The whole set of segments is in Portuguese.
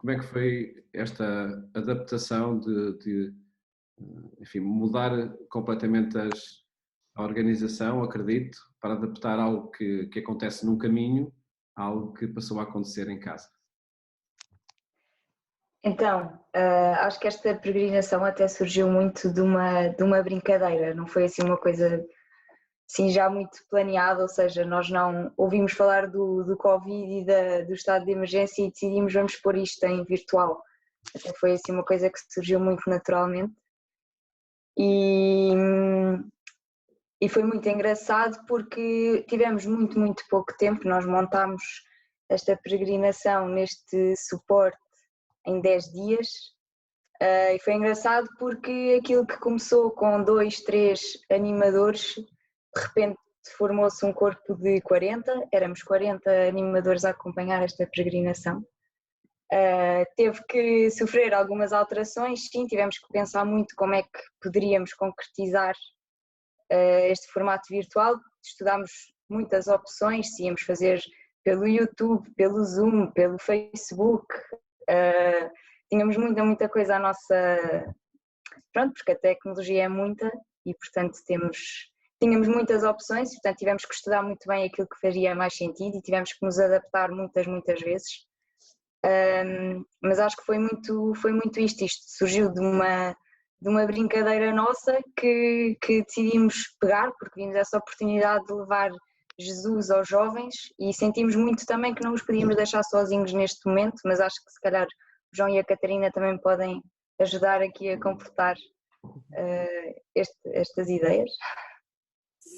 como é que foi esta adaptação enfim, mudar completamente a organização, acredito, para adaptar algo que acontece num caminho a algo que passou a acontecer em casa? Então, acho que esta peregrinação até surgiu muito de uma brincadeira, não foi assim uma coisa assim já muito planeada, ou seja, nós não ouvimos falar do Covid e do estado de emergência e decidimos vamos pôr isto em virtual. Até foi assim uma coisa que surgiu muito naturalmente e, e foi muito engraçado porque tivemos muito pouco tempo, nós montámos esta peregrinação neste suporte em 10 dias. E foi engraçado porque aquilo que começou com 2, 3 animadores, de repente formou-se um corpo de 40, éramos 40 animadores a acompanhar esta peregrinação. Teve que sofrer algumas alterações, sim, tivemos que pensar muito como é que poderíamos concretizar este formato virtual, estudámos muitas opções, se íamos fazer pelo YouTube, pelo Zoom, pelo Facebook, tínhamos muita coisa à nossa, pronto, porque a tecnologia é muita e portanto tínhamos muitas opções, portanto tivemos que estudar muito bem aquilo que faria mais sentido e tivemos que nos adaptar muitas vezes, mas acho que foi muito isto surgiu de uma brincadeira nossa que decidimos pegar, porque vimos essa oportunidade de levar Jesus aos jovens e sentimos muito também que não os podíamos deixar sozinhos neste momento, mas acho que se calhar o João e a Catarina também podem ajudar aqui a completar estas ideias.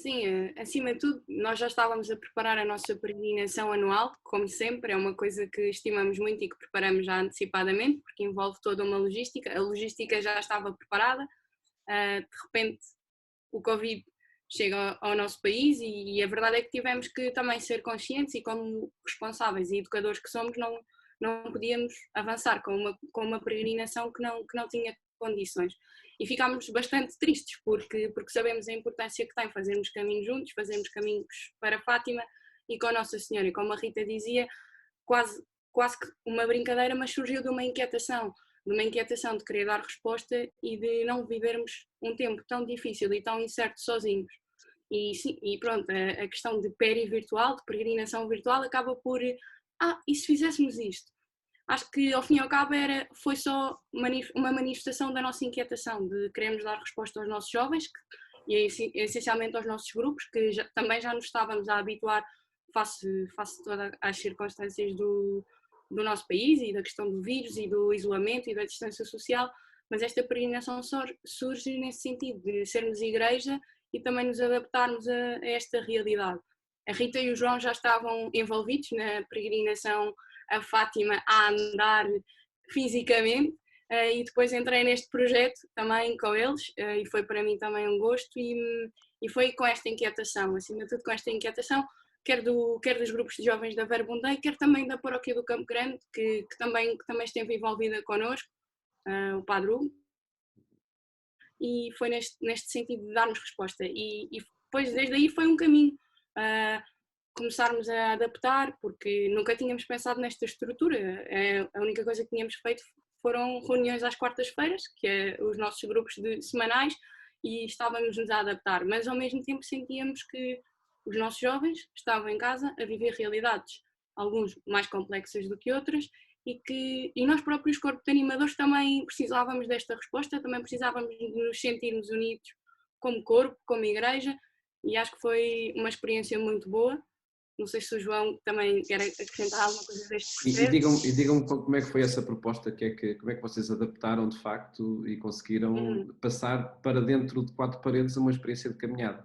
Sim, acima de tudo, nós já estávamos a preparar a nossa peregrinação anual, como sempre, é uma coisa que estimamos muito e que preparamos já antecipadamente, porque envolve toda uma logística. A logística já estava preparada, de repente o Covid chega ao nosso país e a verdade é que tivemos que também ser conscientes e como responsáveis e educadores que somos, não podíamos avançar com uma peregrinação que não tinha condições. E ficámos bastante tristes porque sabemos a importância que tem fazermos caminhos juntos, fazermos caminhos para Fátima e com Nossa Senhora. E como a Rita dizia, quase que uma brincadeira, mas surgiu de uma inquietação de querer dar resposta e de não vivermos um tempo tão difícil e tão incerto sozinhos. E, sim, e pronto, a questão de virtual, de peregrinação virtual, acaba por, e se fizéssemos isto? Acho que ao fim e ao cabo foi só uma manifestação da nossa inquietação, de queremos dar resposta aos nossos jovens e essencialmente aos nossos grupos, que também já nos estávamos a habituar face todas as circunstâncias do nosso país e da questão do vírus e do isolamento e da distância social, mas esta peregrinação surge nesse sentido, de sermos igreja e também nos adaptarmos a esta realidade. A Rita e o João já estavam envolvidos na peregrinação a Fátima a andar fisicamente e depois entrei neste projeto também com eles e foi para mim também um gosto e foi com esta inquietação, acima de tudo com esta inquietação, quer dos grupos de jovens da Verbundei, quer também da paróquia do Campo Grande, que também esteve envolvida connosco, o Padre Hugo, e foi neste sentido de darmos resposta e depois desde aí foi um caminho. Começarmos a adaptar, porque nunca tínhamos pensado nesta estrutura. A única coisa que tínhamos feito foram reuniões às quartas-feiras, que é os nossos grupos semanais, e estávamos-nos a adaptar, mas ao mesmo tempo sentíamos que os nossos jovens estavam em casa a viver realidades, alguns mais complexas do que outras, e nós próprios, corpo de animadores, também precisávamos desta resposta, também precisávamos de nos sentirmos unidos como corpo, como igreja, e acho que foi uma experiência muito boa. Não sei se o João também quer acrescentar alguma coisa deste processo. E digam como é que foi essa proposta, como é que vocês adaptaram de facto e conseguiram passar para dentro de 4 paredes uma experiência de caminhada?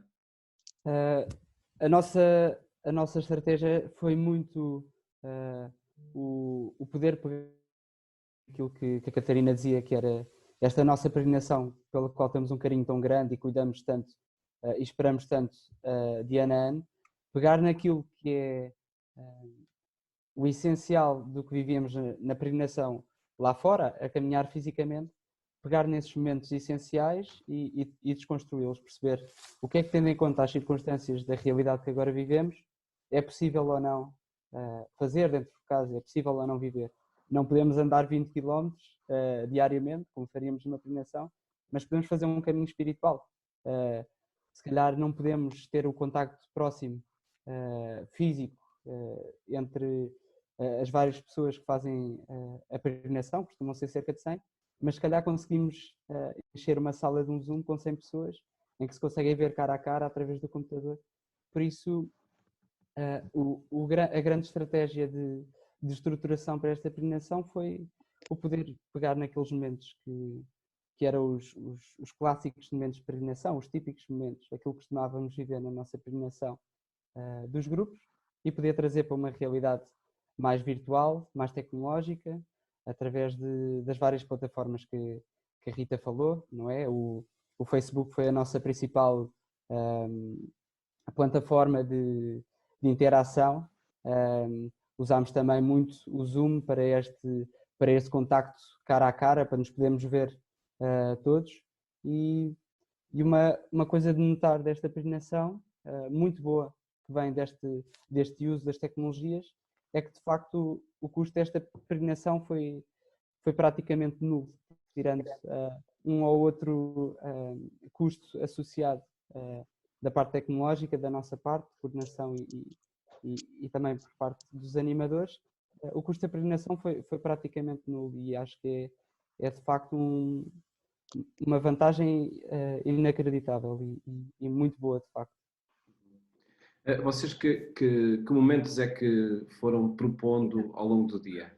A nossa estratégia foi muito o poder pegar aquilo que a Catarina dizia, que era esta nossa peregrinação pela qual temos um carinho tão grande e cuidamos tanto e esperamos tanto de ano a ano, pegar naquilo que é o essencial do que vivíamos na peregrinação lá fora, a caminhar fisicamente, pegar nesses momentos essenciais e desconstruí-los, perceber o que é que, tendo em conta as circunstâncias da realidade que agora vivemos, é possível ou não fazer dentro de casa, é possível ou não viver. não podemos andar 20 km diariamente, como faríamos numa peregrinação, mas podemos fazer um caminho espiritual. Se calhar não podemos ter o contacto próximo, físico, entre as várias pessoas que fazem a peregrinação, costumam ser cerca de 100, mas se calhar conseguimos encher uma sala de um Zoom com 100 pessoas, em que se conseguem ver cara a cara através do computador. Por isso, a grande estratégia de estruturação para esta peregrinação foi o poder pegar naqueles momentos que eram os clássicos momentos de peregrinação, os típicos momentos, aquilo que costumávamos viver na nossa peregrinação dos grupos, e poder trazer para uma realidade mais virtual, mais tecnológica, através das várias plataformas que a Rita falou, não é? O Facebook foi a nossa principal plataforma de interação. Usámos também muito o Zoom para este contacto cara a cara, para nos podermos ver todos. E uma coisa de notar desta peregrinação, muito boa, que vem deste uso das tecnologias, é que de facto o custo desta peregrinação foi praticamente nulo, tirando um ou outro custo associado da parte tecnológica, da nossa parte, coordenação e também por parte dos animadores. O custo da peregrinação foi praticamente nulo, e acho que é de facto uma vantagem inacreditável e muito boa, de facto. Vocês que momentos é que foram propondo ao longo do dia?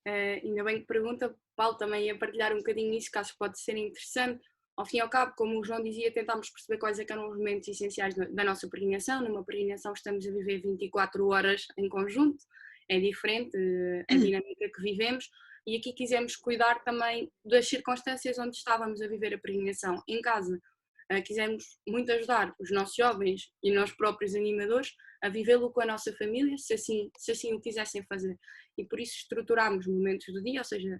Ainda bem que pergunta, Paulo, também ia partilhar um bocadinho isso, que acho que pode ser interessante. Ao fim e ao cabo, como o João dizia, tentámos perceber quais é que eram os momentos essenciais da nossa peregrinação. Numa peregrinação estamos a viver 24 horas em conjunto, é diferente a dinâmica que vivemos, e aqui quisemos cuidar também das circunstâncias onde estávamos a viver a peregrinação. Em casa, quisemos muito ajudar os nossos jovens e nós próprios animadores a vivê-lo com a nossa família, se assim o quisessem fazer. E por isso estruturámos momentos do dia, ou seja,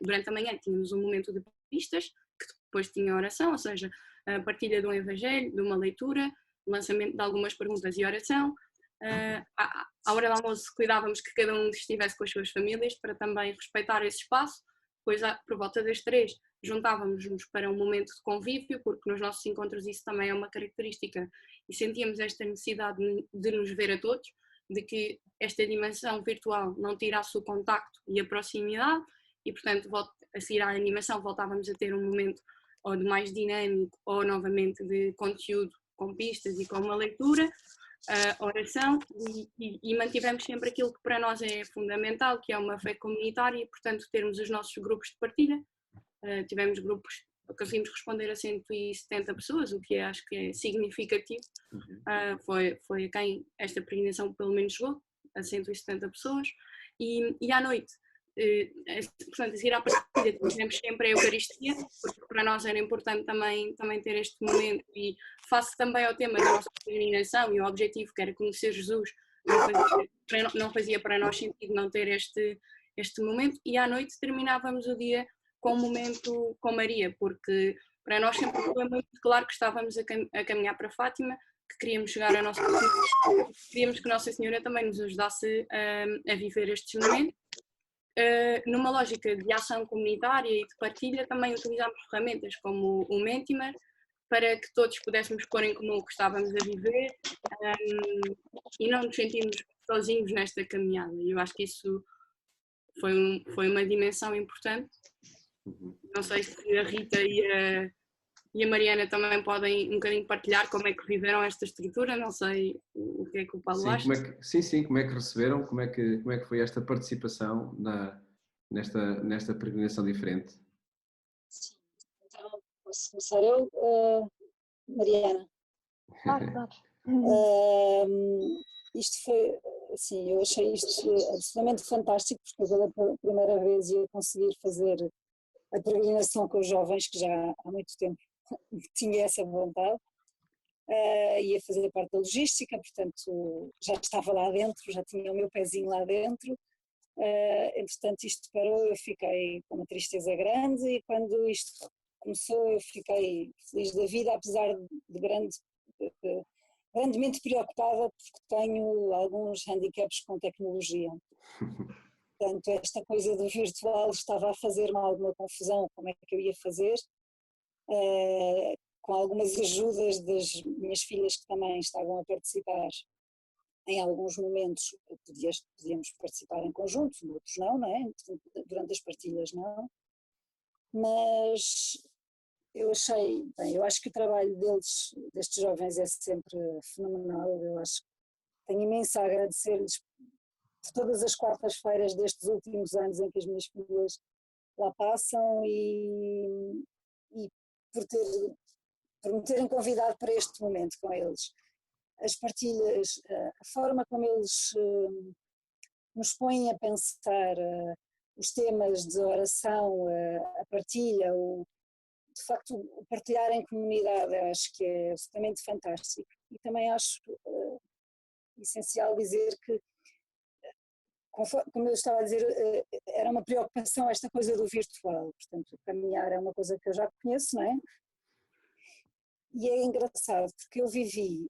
durante a manhã tínhamos um momento de pistas, que depois tinha oração, ou seja, a partilha de um evangelho, de uma leitura, lançamento de algumas perguntas e oração. À hora do almoço cuidávamos que cada um estivesse com as suas famílias, para também respeitar esse espaço. Depois, por volta das 3, juntávamos-nos para um momento de convívio, porque nos nossos encontros isso também é uma característica, e sentíamos esta necessidade de nos ver a todos, de que esta dimensão virtual não tirasse o contacto e a proximidade, e portanto a seguir à animação voltávamos a ter um momento ou de mais dinâmico ou novamente de conteúdo com pistas e com uma leitura, oração, e mantivemos sempre aquilo que para nós é fundamental, que é uma fé comunitária, e portanto termos os nossos grupos de partilha. Tivemos grupos, conseguimos responder a 170 pessoas, o que acho que é significativo. Foi a quem esta peregrinação pelo menos chegou, a 170 pessoas, e à noite, portanto, a seguir à partilha, tivemos sempre a Eucaristia, porque para nós era importante também ter este momento, e face também ao tema da nossa peregrinação e o objetivo que era conhecer Jesus, não fazia para nós sentido não ter este momento, e à noite terminávamos o dia com um momento com Maria, porque para nós sempre foi muito claro que estávamos a caminhar para Fátima, que queríamos chegar à nossa Senhora, queríamos que Nossa Senhora também nos ajudasse a viver estes momentos. Numa lógica de ação comunitária e de partilha, também utilizamos ferramentas como o Mentimer, para que todos pudéssemos pôr em comum o que estávamos a viver e não nos sentirmos sozinhos nesta caminhada. E eu acho que isso foi uma dimensão importante. Não sei se a Rita e a Mariana também podem um bocadinho partilhar como é que viveram esta estrutura, não sei o que é que o Paulo acha. Sim, como é que receberam, como é que foi esta participação nesta peregrinação diferente? Sim, então posso começar eu, Mariana? Claro. Isto foi, assim, eu achei isto absolutamente fantástico, porque eu pela primeira vez ia conseguir fazer a peregrinação com os jovens, que já há muito tempo tinha essa vontade, ia fazer parte da logística, portanto já estava lá dentro, já tinha o meu pezinho lá dentro. Entretanto isto parou, eu fiquei com uma tristeza grande, e quando isto começou eu fiquei feliz da vida, apesar de grandemente preocupada, porque tenho alguns handicaps com tecnologia. Portanto, esta coisa do virtual estava a fazer-me alguma confusão, como é que eu ia fazer, com algumas ajudas das minhas filhas que também estavam a participar. Em alguns momentos podíamos participar em conjunto, outros não, não é? Durante as partilhas não. Mas eu acho que o trabalho destes jovens, é sempre fenomenal. Eu acho que tenho imenso a agradecer-lhes por todas as quartas-feiras destes últimos anos em que as minhas filhas lá passam e por me terem convidado para este momento com eles. As partilhas, a forma como eles nos põem a pensar, os temas de oração, a partilha, de facto o partilhar em comunidade, acho que é absolutamente fantástico. E também acho essencial dizer que, como eu estava a dizer, era uma preocupação esta coisa do virtual, portanto caminhar é uma coisa que eu já conheço, não é? E é engraçado porque eu vivi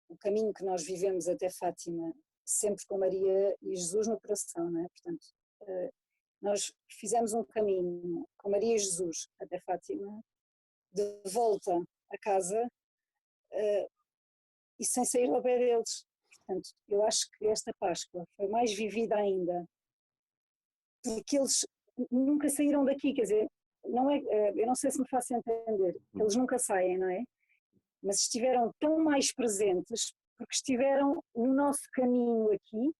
o caminho que nós vivemos até Fátima sempre com Maria e Jesus no coração, não é? Portanto, nós fizemos um caminho com Maria e Jesus até Fátima, de volta a casa e sem sair do pé deles. Portanto, eu acho que esta Páscoa foi mais vivida ainda porque eles nunca saíram daqui, quer dizer, não é, eu não sei se me faço entender, eles nunca saem, não é? Mas estiveram tão mais presentes porque estiveram no nosso caminho aqui,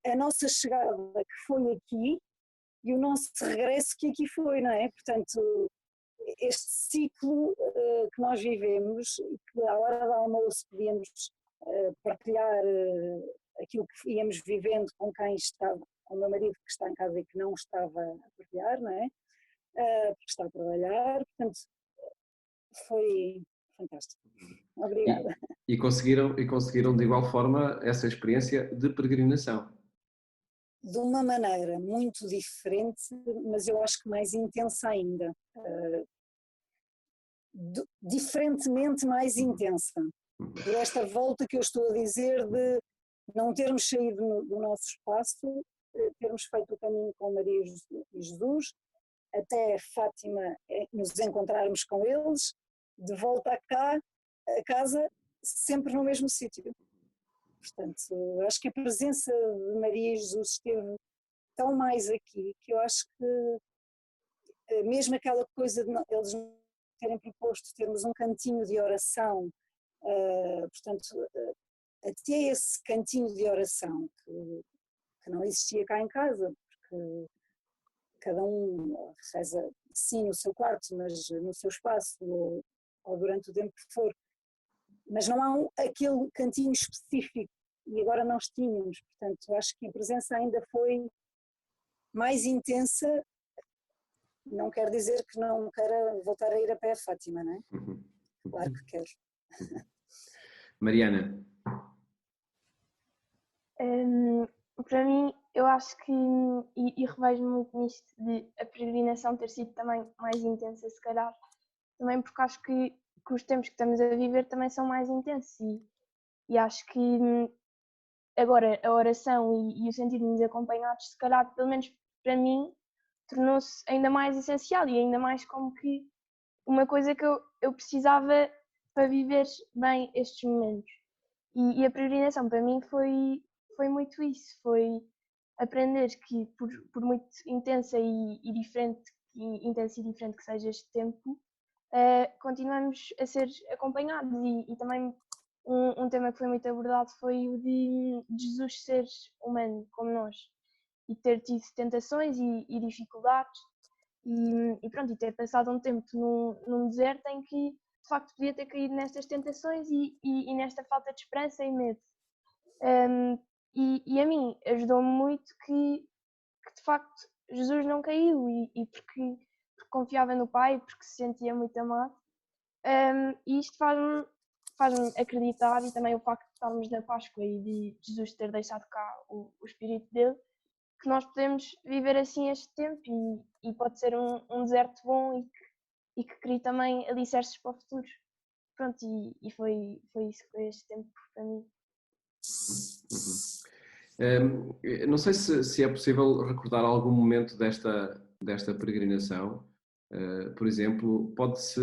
a nossa chegada que foi aqui e o nosso regresso que aqui foi, não é? Portanto, este ciclo que nós vivemos e que à hora do almoço podíamos partilhar aquilo que íamos vivendo com quem estava, com o meu marido que está em casa e que não estava a partilhar, não é? Porque está a trabalhar, portanto, foi fantástico. Obrigada. E conseguiram de igual forma essa experiência de peregrinação. De uma maneira muito diferente, mas eu acho que mais intensa ainda. Diferentemente mais intensa. Por esta volta que eu estou a dizer de não termos saído do nosso espaço, termos feito o caminho com Maria e Jesus, até Fátima nos encontrarmos com eles, de volta a casa, sempre no mesmo sítio. Portanto, acho que a presença de Maria e Jesus esteve tão mais aqui que eu acho que mesmo aquela coisa de eles terem proposto termos um cantinho de oração, portanto, até esse cantinho de oração que não existia cá em casa, porque cada um reza sim no seu quarto, mas no seu espaço, ou durante o tempo que for, mas não há aquele cantinho específico, e agora nós tínhamos, portanto, acho que a presença ainda foi mais intensa. Não quer dizer que não queira voltar a ir a pé a Fátima, não é? Claro que quero. Mariana. Para mim, eu acho que, e revejo muito nisto de a peregrinação ter sido também mais intensa, se calhar, também porque acho que os tempos que estamos a viver também são mais intensos e acho que agora a oração e o sentir de nos acompanhados, se calhar, pelo menos para mim, tornou-se ainda mais essencial e ainda mais como que uma coisa que eu precisava para viver bem estes momentos. E a peregrinação para mim foi muito isso, foi aprender que por muito intensa e diferente, intensa e diferente que seja este tempo, continuamos a ser acompanhados e também um tema que foi muito abordado foi o de Jesus ser humano como nós e ter tido tentações e dificuldades e pronto, e ter passado um tempo num deserto em que de facto podia ter caído nestas tentações e nesta falta de esperança e medo. E a mim ajudou-me muito que de facto Jesus não caiu e porque confiava no Pai, porque se sentia muito amado. E isto faz-me acreditar, e também o facto de estarmos na Páscoa e de Jesus ter deixado cá o Espírito dele, que nós podemos viver assim este tempo e pode ser um deserto bom e que crie também alicerces para o futuro. Pronto, e foi isso que foi este tempo para mim. Não sei se é possível recordar algum momento desta peregrinação. Por exemplo, pode-se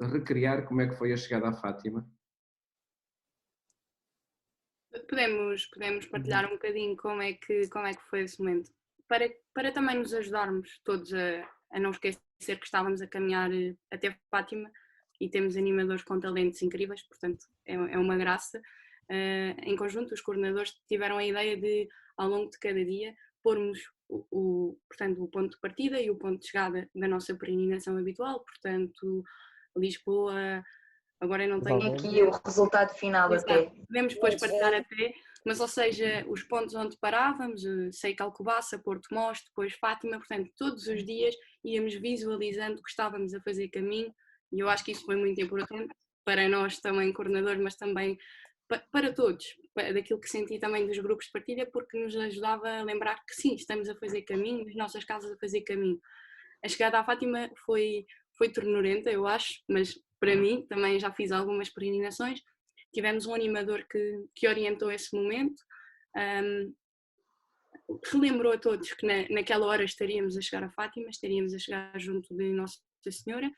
recriar como é que foi a chegada à Fátima? Podemos partilhar um bocadinho como é que foi esse momento, para também nos ajudarmos todos a não esquecer que estávamos a caminhar até Fátima e temos animadores com talentos incríveis, portanto é uma graça. Em conjunto, os coordenadores tiveram a ideia de, ao longo de cada dia, pormos portanto, o ponto de partida e o ponto de chegada da nossa peregrinação habitual, portanto, Lisboa, agora eu não tenho Tem aqui o resultado final até. Podemos depois partilhar até, mas ou seja, os pontos onde parávamos, sei que Alcobaça, Porto Mós, depois Fátima, portanto, todos os dias íamos visualizando que estávamos a fazer caminho e eu acho que isso foi muito importante para nós também, coordenadores, mas também para todos, daquilo que senti também dos grupos de partilha, porque nos ajudava a lembrar que sim, estamos a fazer caminho, as nossas casas a fazer caminho. A chegada à Fátima foi ternurenta, eu acho, mas para mim também já fiz algumas peregrinações. Tivemos um animador que orientou esse momento, relembrou a todos que naquela hora estaríamos a chegar a Fátima, estaríamos a chegar junto de Nossa Senhora.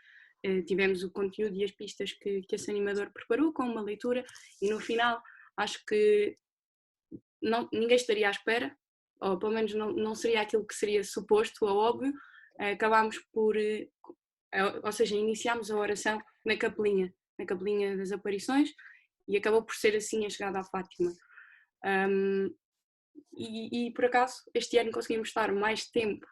Tivemos o conteúdo e as pistas que esse animador preparou com uma leitura e no final acho que ninguém estaria à espera, ou pelo menos não seria aquilo que seria suposto ou óbvio. Acabámos por, ou seja, iniciámos a oração na capelinha das aparições e acabou por ser assim a chegada à Fátima. E por acaso este ano conseguimos estar mais tempo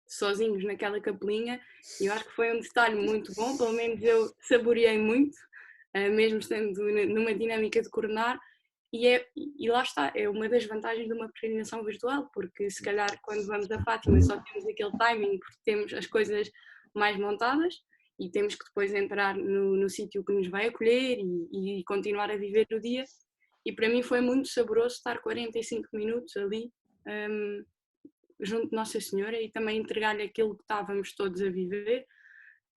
sozinhos naquela capelinha e eu acho que foi um detalhe muito bom, pelo menos eu saboreei muito, mesmo estando numa dinâmica de coordenar e lá está, é uma das vantagens de uma peregrinação virtual, porque se calhar quando vamos a Fátima só temos aquele timing porque temos as coisas mais montadas e temos que depois entrar no sítio que nos vai acolher e continuar a viver o dia. E para mim foi muito saboroso estar 45 minutos ali junto de Nossa Senhora e também entregar-lhe aquilo que estávamos todos a viver.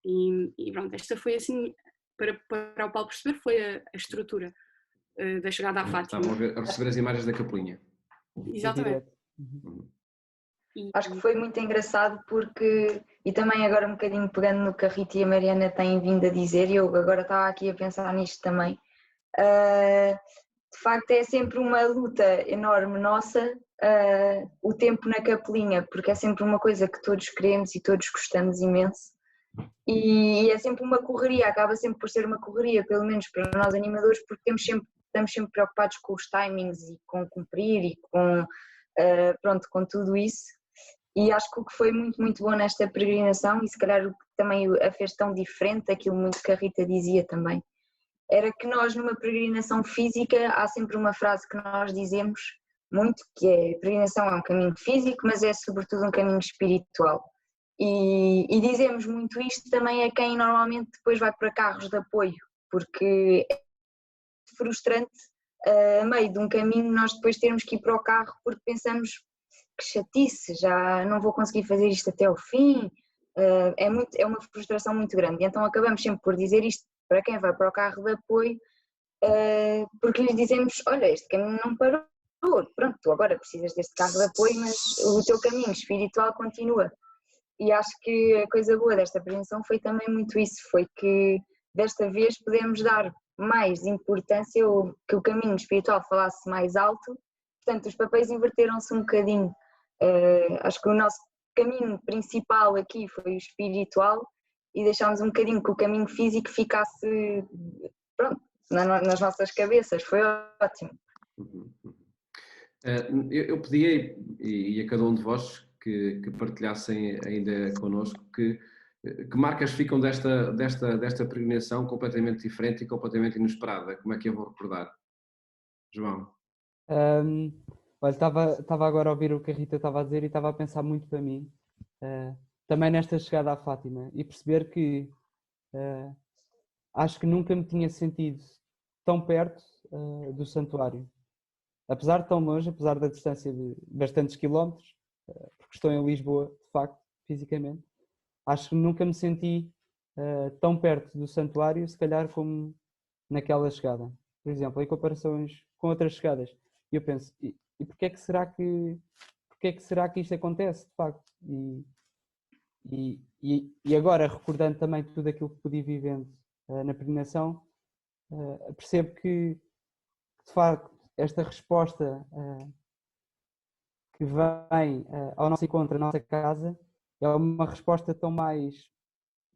E pronto, esta foi assim, para o Paulo perceber, foi a estrutura da chegada à Fátima. Estavam a receber as imagens da capelinha. Exatamente. Acho que foi muito engraçado porque, e também agora um bocadinho pegando no que a Rita e a Mariana têm vindo a dizer, e eu agora estava aqui a pensar nisto também, de facto é sempre uma luta enorme nossa, o tempo na capelinha, porque é sempre uma coisa que todos queremos e todos gostamos imenso, e é sempre uma correria, acaba sempre por ser uma correria, pelo menos para nós animadores, porque estamos sempre preocupados com os timings e com cumprir e pronto, com tudo isso. E acho que o que foi muito, muito bom nesta peregrinação, e se calhar o que também a fez tão diferente, aquilo muito que a Rita dizia também, era que nós numa peregrinação física há sempre uma frase que nós dizemos muito, que é: a peregrinação é um caminho físico, mas é sobretudo um caminho espiritual. E dizemos muito isto também a quem normalmente depois vai para carros de apoio, porque é frustrante a meio de um caminho nós depois termos que ir para o carro porque pensamos que chatice, já não vou conseguir fazer isto até ao fim, é uma frustração muito grande, e então acabamos sempre por dizer isto para quem vai para o carro de apoio, porque lhes dizemos: olha, este caminho não parou, pronto, tu agora precisas deste carro de apoio, mas o teu caminho espiritual continua. E acho que a coisa boa desta prevenção foi também muito isso, foi que desta vez podemos dar mais importância, ou que o caminho espiritual falasse mais alto, portanto os papéis inverteram-se um bocadinho. Acho que o nosso caminho principal aqui foi o espiritual e deixámos um bocadinho que o caminho físico ficasse, pronto, nas nossas cabeças, foi ótimo. Eu pedia, e a cada um de vós que partilhassem ainda connosco, que marcas ficam desta peregrinação completamente diferente e completamente inesperada. Como é que eu vou recordar? João? Olha, estava agora a ouvir o que a Rita estava a dizer e estava a pensar muito para mim, também nesta chegada à Fátima, e perceber que acho que nunca me tinha sentido tão perto do santuário. Apesar de tão longe, apesar da distância de bastantes quilómetros, porque estou em Lisboa, de facto, fisicamente, acho que nunca me senti tão perto do santuário, se calhar como naquela chegada. Por exemplo, em comparações com outras chegadas, eu penso, e porque é que será que isto acontece, de facto? E agora, recordando também tudo aquilo que pude ir vivendo na peregrinação, percebo que, de facto, esta resposta que vem ao nosso encontro, à nossa casa, é uma resposta tão mais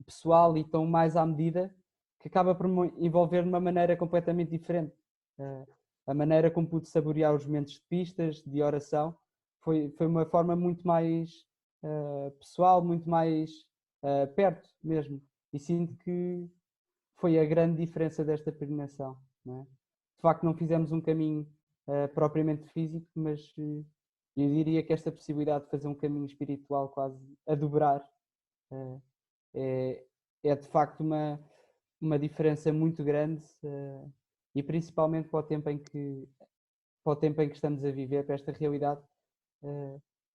pessoal e tão mais à medida, que acaba por me envolver de uma maneira completamente diferente. A maneira como pude saborear os momentos de pistas, de oração, foi uma forma muito mais pessoal, muito mais perto mesmo. E sinto que foi a grande diferença desta peregrinação. Não é? De facto, não fizemos um caminho propriamente físico, mas eu diria que esta possibilidade de fazer um caminho espiritual quase a dobrar é de facto uma diferença muito grande e principalmente para o tempo em que estamos a viver, para esta realidade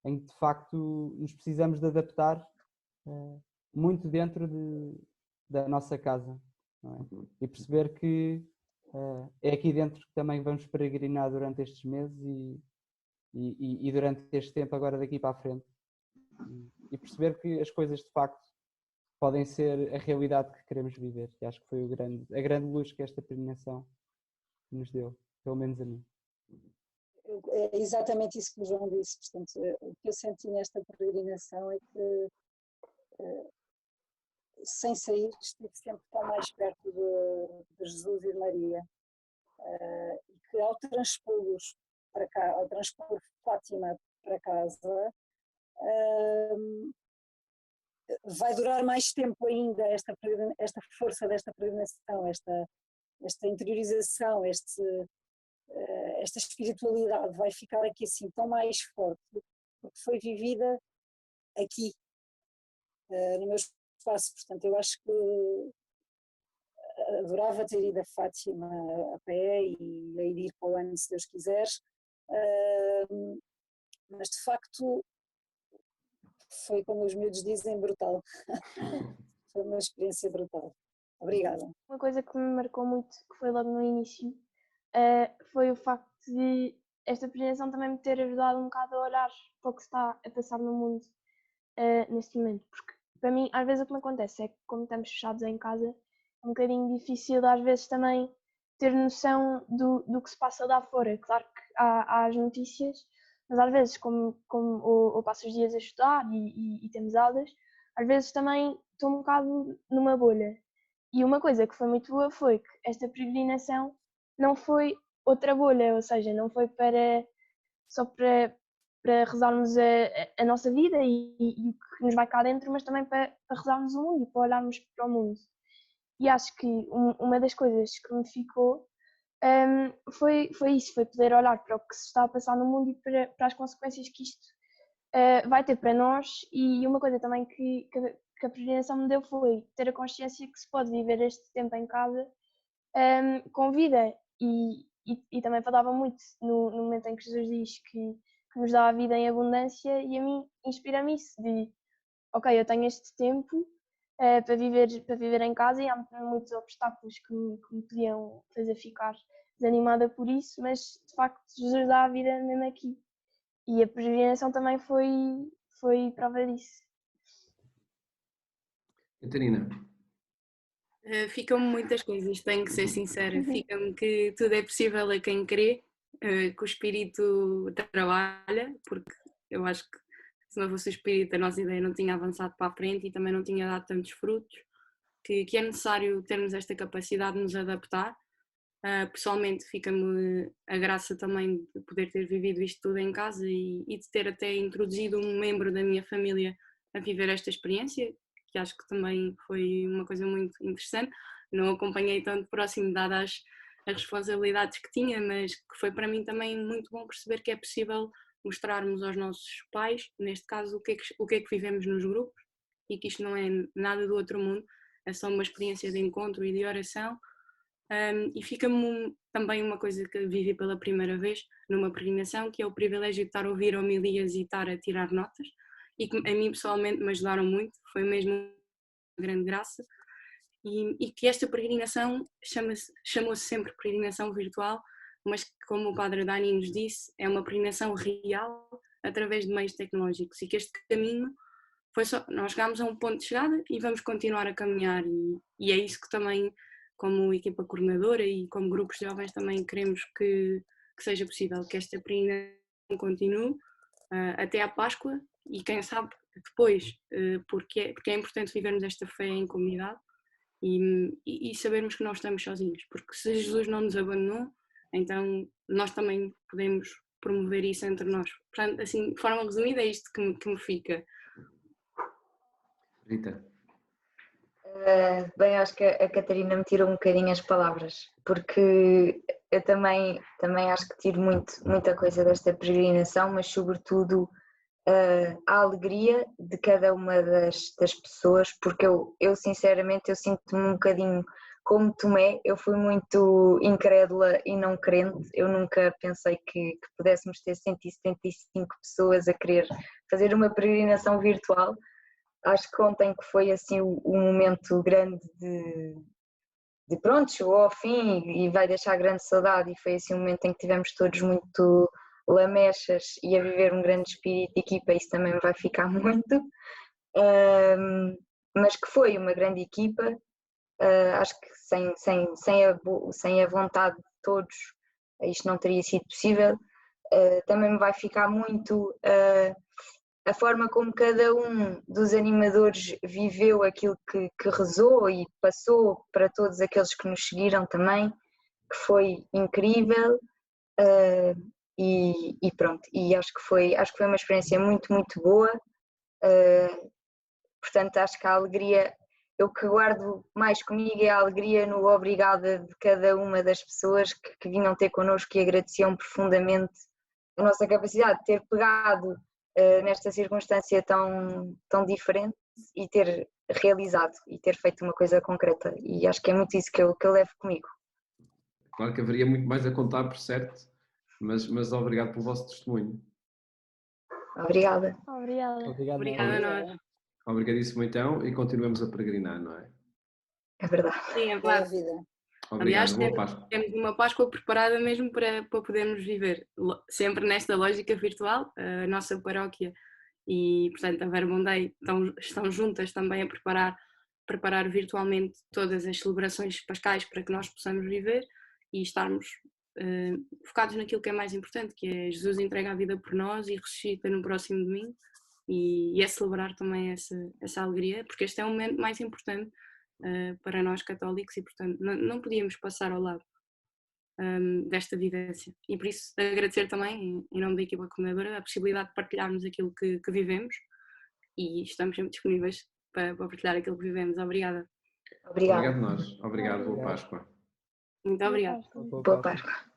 em que de facto nos precisamos de adaptar muito dentro da nossa casa, não é? E perceber que é aqui dentro que também vamos peregrinar durante estes meses e durante este tempo agora daqui para a frente e perceber que as coisas de facto podem ser a realidade que queremos viver. E acho que foi a grande luz que esta peregrinação nos deu, pelo menos a mim. É exatamente isso que o João disse. Portanto, o que eu senti nesta peregrinação é que, sem sair, estive sempre tão mais perto de Jesus e de Maria. E que ao transpô-los para cá, ao transpor Fátima para casa, vai durar mais tempo ainda esta força desta peregrinação, esta interiorização, esta espiritualidade vai ficar aqui assim tão mais forte, porque foi vivida aqui, no meu espaço. Portanto, eu acho que adorava ter ido a Fátima a pé e a ir para o ano, se Deus quiser, mas de facto foi, como os miúdos dizem, brutal. Foi uma experiência brutal. Obrigada. Uma coisa que me marcou muito, que foi logo no início, foi o facto de esta peregrinação também me ter ajudado um bocado a olhar para o que está a passar no mundo neste momento, porque para mim às vezes o que me acontece é que como estamos fechados em casa é um bocadinho difícil às vezes também ter noção do que se passa lá fora. Claro que há as notícias, mas às vezes como ou passo os dias a estudar e temos aulas, às vezes também estou um bocado numa bolha. E uma coisa que foi muito boa foi que esta peregrinação não foi outra bolha, ou seja, não foi só para rezarmos a nossa vida e o que nos vai cá dentro, mas também para rezarmos o mundo e para olharmos para o mundo. E acho que uma das coisas que me ficou foi isso, foi poder olhar para o que se está a passar no mundo e para as consequências que isto vai ter para nós. E uma coisa também que a peregrinação me deu foi ter a consciência que se pode viver este tempo em casa com vida e também falava muito no momento em que Jesus diz que nos dá a vida em abundância, e a mim inspira-me isso de ok, eu tenho este tempo para viver em casa e há muitos obstáculos que me podiam fazer ficar desanimada por isso, mas de facto Jesus dá a vida mesmo aqui e a peregrinação também foi prova disso. Catarina. Ficam-me muitas coisas, tenho que ser sincera. Fica-me que tudo é possível a quem crê, que o espírito trabalha, porque eu acho que se não fosse o espírito a nossa ideia não tinha avançado para a frente e também não tinha dado tantos frutos, que é necessário termos esta capacidade de nos adaptar. Pessoalmente fica-me a graça também de poder ter vivido isto tudo em casa e de ter até introduzido um membro da minha família a viver esta experiência, que acho que também foi uma coisa muito interessante. Não acompanhei tanto próximo, dadas as responsabilidades que tinha, mas que foi para mim também muito bom perceber que é possível mostrarmos aos nossos pais, neste caso, o que é que vivemos nos grupos e que isto não é nada do outro mundo, é só uma experiência de encontro e de oração. E fica-me também uma coisa que vivi pela primeira vez numa peregrinação, que é o privilégio de estar a ouvir homilias e estar a tirar notas, e que a mim pessoalmente me ajudaram muito, foi mesmo uma grande graça, e que esta peregrinação chamou-se sempre peregrinação virtual, mas que, como o Padre Dani nos disse, é uma peregrinação real através de meios tecnológicos e que este caminho foi só, nós chegámos a um ponto de chegada e vamos continuar a caminhar e é isso que também, como equipa coordenadora e como grupos de jovens, também queremos que seja possível, que esta peregrinação continue até à Páscoa e quem sabe depois, porque é importante vivermos esta fé em comunidade e sabermos que não estamos sozinhos, porque se Jesus não nos abandonou, então nós também podemos promover isso entre nós. Portanto, assim, de forma resumida, é isto que me fica. Rita. Bem, acho que a Catarina me tirou um bocadinho as palavras, porque eu também acho que tiro muita coisa desta peregrinação, mas sobretudo a alegria de cada uma das pessoas, porque eu sinceramente eu sinto-me um bocadinho como Tomé, eu fui muito incrédula e não crente, eu nunca pensei que pudéssemos ter 175 pessoas a querer fazer uma peregrinação virtual. Acho que ontem que foi assim o momento grande de pronto, chegou ao fim e vai deixar grande saudade e foi assim um momento em que tivemos todos muito lamechas e a viver um grande espírito de equipa, isso também me vai ficar muito, mas que foi uma grande equipa, acho que sem a vontade de todos isto não teria sido possível, também me vai ficar muito a forma como cada um dos animadores viveu aquilo que rezou e passou para todos aqueles que nos seguiram também, que foi incrível e pronto, e acho que foi uma experiência muito boa, portanto acho que a alegria, eu que guardo mais comigo é a alegria no obrigada de cada uma das pessoas que vinham ter connosco e agradeciam profundamente a nossa capacidade de ter pegado nesta circunstância tão diferente e ter realizado e ter feito uma coisa concreta, e acho que é muito isso que eu levo comigo. Claro que haveria muito mais a contar, por certo, mas obrigado pelo vosso testemunho. Obrigada. Obrigada a nós. Obrigadíssimo então e continuamos a peregrinar, não é? É verdade. Sim, é É a verdade. vida. Obrigado, Aliás, boa Páscoa. temos uma Páscoa preparada mesmo para podermos viver, sempre nesta lógica virtual, a nossa paróquia e, portanto, a Verbum Dei estão juntas também a preparar virtualmente todas as celebrações pascais para que nós possamos viver e estarmos focados naquilo que é mais importante, que é Jesus entrega a vida por nós e ressuscita no próximo domingo e é celebrar também essa alegria, porque este é o momento mais importante para nós católicos e, portanto, não podíamos passar ao lado desta vivência. E por isso agradecer também, em nome da equipa coordenadora, a possibilidade de partilharmos aquilo que vivemos e estamos sempre disponíveis para partilhar aquilo que vivemos. Obrigada. Obrigada. Obrigado nós. Obrigado, boa Páscoa. Muito obrigada. Boa Páscoa.